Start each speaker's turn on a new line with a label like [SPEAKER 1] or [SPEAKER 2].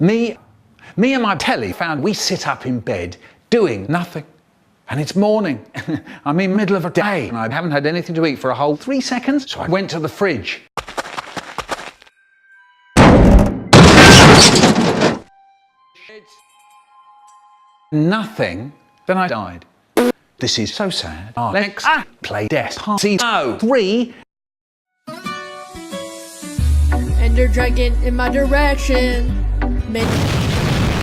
[SPEAKER 1] Me and my telly found we sit up in bed doing nothing. And it's morning. I'm in the middle of a day and I haven't had anything to eat for a whole 3 seconds. So I went to the fridge. Nothing. Then I died. This is so sad. Alex, play Despacito 3.
[SPEAKER 2] Ender dragon in my direction.